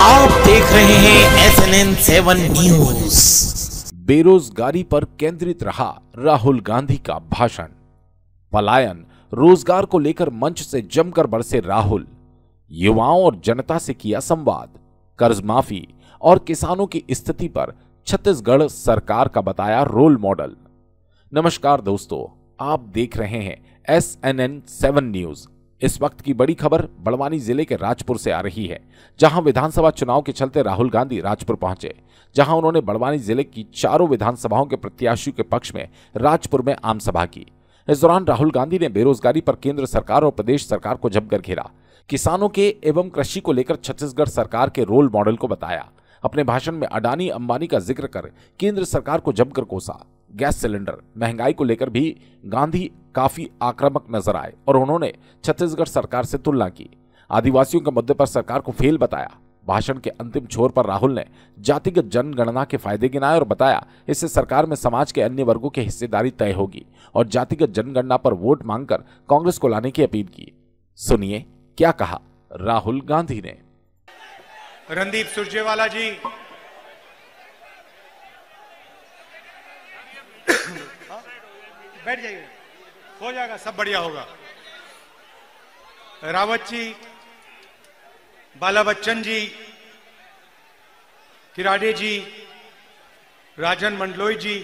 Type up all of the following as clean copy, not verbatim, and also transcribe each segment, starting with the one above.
आप देख रहे हैं SNN 7 न्यूज। बेरोजगारी पर केंद्रित रहा राहुल गांधी का भाषण। पलायन, रोजगार को लेकर मंच से जमकर बरसे राहुल। युवाओं और जनता से किया संवाद। कर्ज माफी और किसानों की स्थिति पर छत्तीसगढ़ सरकार का बताया रोल मॉडल। नमस्कार दोस्तों, आप देख रहे हैं SNN 7 न्यूज। इस वक्त की बड़ी खबर बड़वानी जिले के राजपुर से आ रही है, जहां विधानसभा चुनाव के चलते राहुल गांधी राजपुर पहुंचे, जहां उन्होंने बड़वानी जिले की चारों विधानसभाओं के प्रत्याशियों के पक्ष में राजपुर में आम सभा की। इस दौरान राहुल गांधी ने बेरोजगारी पर केंद्र सरकार और प्रदेश सरकार को जमकर घेरा। किसानों के एवं कृषि को लेकर छत्तीसगढ़ सरकार के रोल मॉडल को बताया। अपने भाषण में अडानी अंबानी का जिक्र कर केंद्र सरकार को जमकर कोसा। गैस सिलेंडर महंगाई को लेकर भी गांधी काफी आक्रामक नजर आए और उन्होंने छत्तीसगढ़ सरकार से तुलना की। आदिवासियों के मुद्दे पर सरकार को फेल बताया। भाषण के अंतिम छोर पर राहुल ने जातिगत जनगणना के फायदे गिनाए और बताया इससे सरकार में समाज के अन्य वर्गों की हिस्सेदारी तय होगी और जातिगत जनगणना पर वोट मांगकर कांग्रेस को लाने की अपील की। सुनिए क्या कहा राहुल गांधी ने। रणदीप सुरजेवाला जी, बैठ जाइए, हो जाएगा, सब बढ़िया होगा। रावत जी, बाला बच्चन जी, किराडे जी, राजन मंडलोई जी,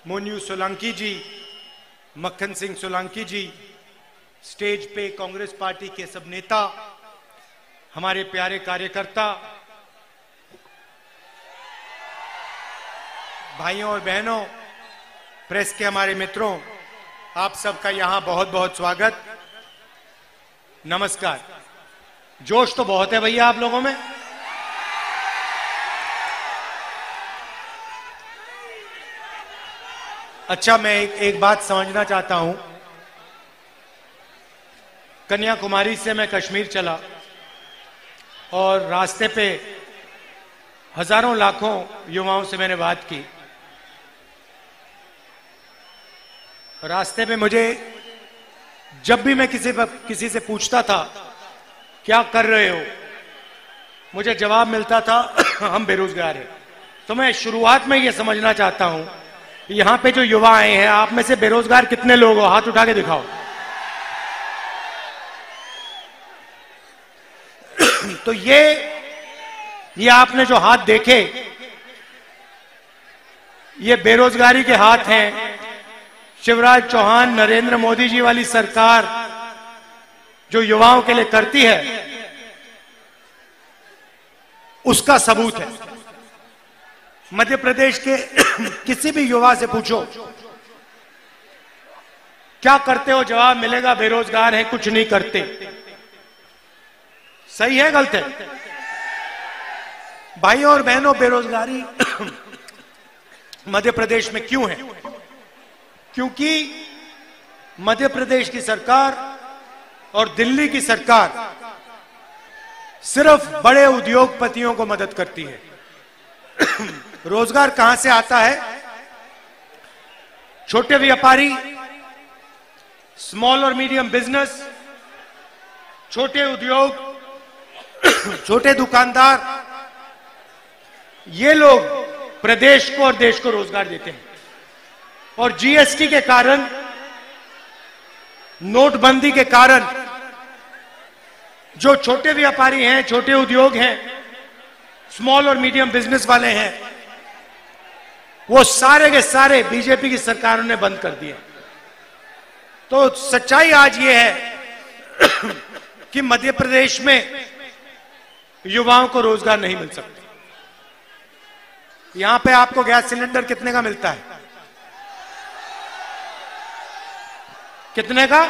मोन्यू सोलंकी जी, मक्खन सिंह सोलंकी जी, स्टेज पे कांग्रेस पार्टी के सब नेता, हमारे प्यारे कार्यकर्ता, भाइयों और बहनों, प्रेस के हमारे मित्रों, आप सबका यहां बहुत बहुत स्वागत, नमस्कार। जोश तो बहुत है भैया आप लोगों में। अच्छा, मैं एक बात समझना चाहता हूं। कन्याकुमारी से मैं कश्मीर चला और रास्ते पे हजारों लाखों युवाओं से मैंने बात की। रास्ते में मुझे जब भी मैं किसी से पूछता था क्या कर रहे हो, मुझे जवाब मिलता था हम बेरोजगार हैं। तो मैं शुरुआत में यह समझना चाहता हूं, यहां पे जो युवा आए हैं, आप में से बेरोजगार कितने लोग हो? हाथ उठा के दिखाओ। तो ये आपने जो हाथ देखे, ये बेरोजगारी के हाथ हैं। शिवराज चौहान, नरेंद्र मोदी जी वाली सरकार जो युवाओं के लिए करती है, उसका सबूत है। मध्य प्रदेश के किसी भी युवा से पूछो क्या करते हो, जवाब मिलेगा बेरोजगार है, कुछ नहीं करते। सही है, गलत है? भाइयों और बहनों, बेरोजगारी मध्य प्रदेश में क्यों है? क्योंकि मध्य प्रदेश की सरकार और दिल्ली की सरकार सिर्फ बड़े उद्योगपतियों को मदद करती है। रोजगार कहां से आता है? छोटे व्यापारी, स्मॉल और मीडियम बिजनेस, छोटे उद्योग, छोटे दुकानदार, ये लोग प्रदेश को और देश को रोजगार देते हैं। और जीएसटी के कारण, नोटबंदी के कारण जो छोटे व्यापारी हैं, छोटे उद्योग हैं, स्मॉल और मीडियम बिजनेस वाले हैं, वो सारे के सारे बीजेपी की सरकारों ने बंद कर दिए। तो सच्चाई आज ये है कि मध्य प्रदेश में युवाओं को रोजगार नहीं मिल सकता। यहां पे आपको गैस सिलेंडर कितने का मिलता है? कितने का?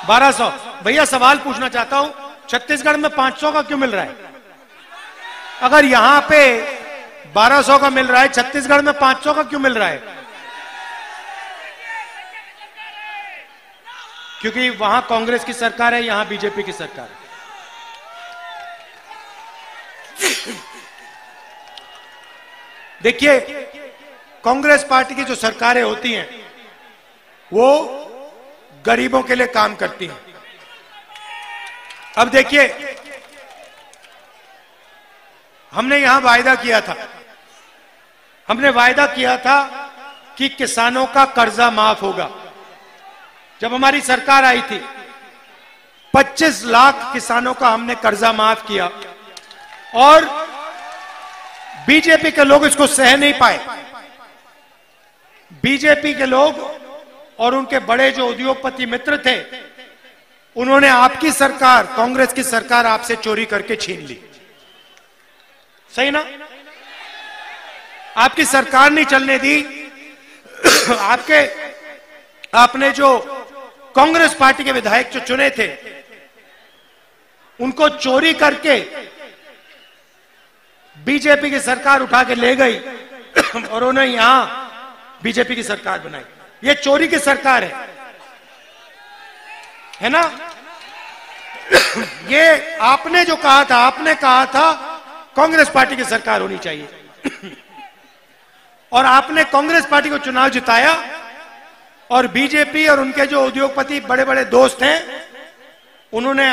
1200। भैया सवाल पूछना चाहता हूं, छत्तीसगढ़ में 500 का क्यों मिल रहा है? अगर यहां पे 1200 का मिल रहा है, छत्तीसगढ़ में 500 का क्यों मिल रहा है? क्योंकि वहां कांग्रेस की सरकार है, यहां बीजेपी की सरकार है। देखिए, कांग्रेस पार्टी की जो सरकारें होती हैं वो गरीबों के लिए काम करती हैं। अब देखिए, हमने यहां वायदा किया था, हमने वायदा किया था कि किसानों का कर्जा माफ होगा। जब हमारी सरकार आई थी 25 लाख किसानों का हमने कर्जा माफ किया और बीजेपी के लोग इसको सह नहीं पाए। बीजेपी के लोग और उनके बड़े जो उद्योगपति मित्र थे, उन्होंने आपकी सरकार, कांग्रेस की सरकार आपसे चोरी करके छीन ली। सही ना? आपकी सरकार नहीं चलने दी। आपने जो कांग्रेस पार्टी के विधायक जो चुने थे, उनको चोरी करके बीजेपी की सरकार उठा के ले गई और उन्हें यहां बीजेपी की सरकार बनाई। ये चोरी की सरकार है ना? ये आपने जो कहा था, आपने कहा था कांग्रेस पार्टी की सरकार होनी चाहिए और आपने कांग्रेस पार्टी को चुनाव जिताया और बीजेपी और उनके जो उद्योगपति बड़े बड़े दोस्त हैं, उन्होंने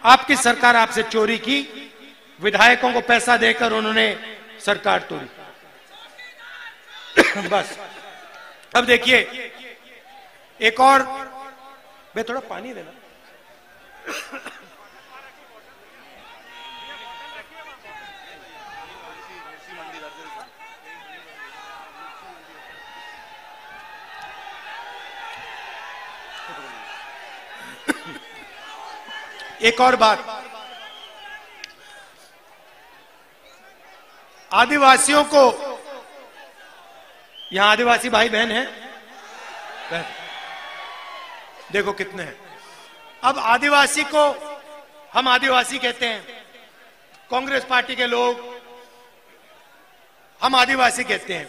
आपकी सरकार आपसे चोरी की, विधायकों को पैसा देकर उन्होंने सरकार तोड़ी। बस अब देखिए एक और, मैं थोड़ा पानी देना। एक और बात, आदिवासियों को, यहां आदिवासी भाई बहन हैं? देखो कितने हैं। अब आदिवासी को हम आदिवासी कहते हैं, कांग्रेस पार्टी के लोग हम आदिवासी कहते हैं,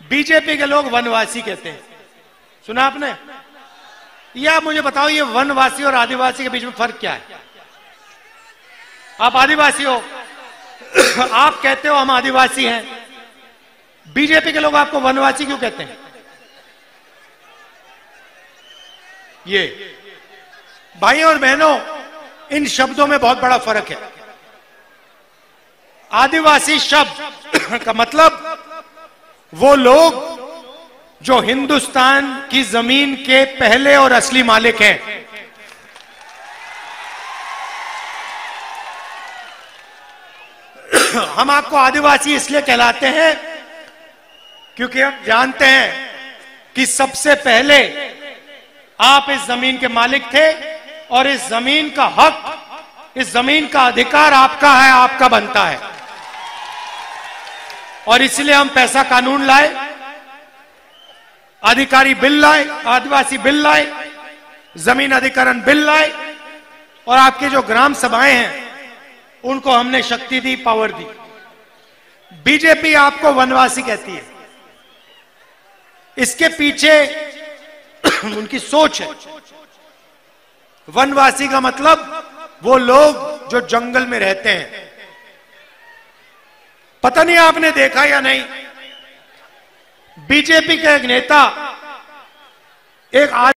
बीजेपी के लोग वनवासी कहते हैं। सुना आपने? या मुझे बताओ ये वनवासी और आदिवासी के बीच में फर्क क्या है? आप आदिवासी हो, आप कहते हो हम आदिवासी हैं, बीजेपी के लोग आपको वनवासी क्यों कहते हैं? ये भाइयों और बहनों, इन शब्दों में बहुत बड़ा फर्क है। आदिवासी शब्द का मतलब वो लोग जो हिंदुस्तान की जमीन के पहले और असली मालिक हैं। हम आपको आदिवासी इसलिए कहलाते हैं क्योंकि हम जानते हैं कि सबसे पहले आप इस जमीन के मालिक थे और इस जमीन का हक, इस जमीन का अधिकार आपका है, आपका बनता है। और इसलिए हम पैसा कानून लाए, अधिकारी बिल लाए, आदिवासी बिल लाए, जमीन अधिकरण बिल लाए और आपके जो ग्राम सभाएं हैं उनको हमने शक्ति दी, पावर दी। बीजेपी आपको वनवासी कहती है, इसके पीछे उनकी सोच है। वनवासी का मतलब वो लोग जो जंगल में रहते हैं। पता नहीं आपने देखा या नहीं, बीजेपी का एक नेता एक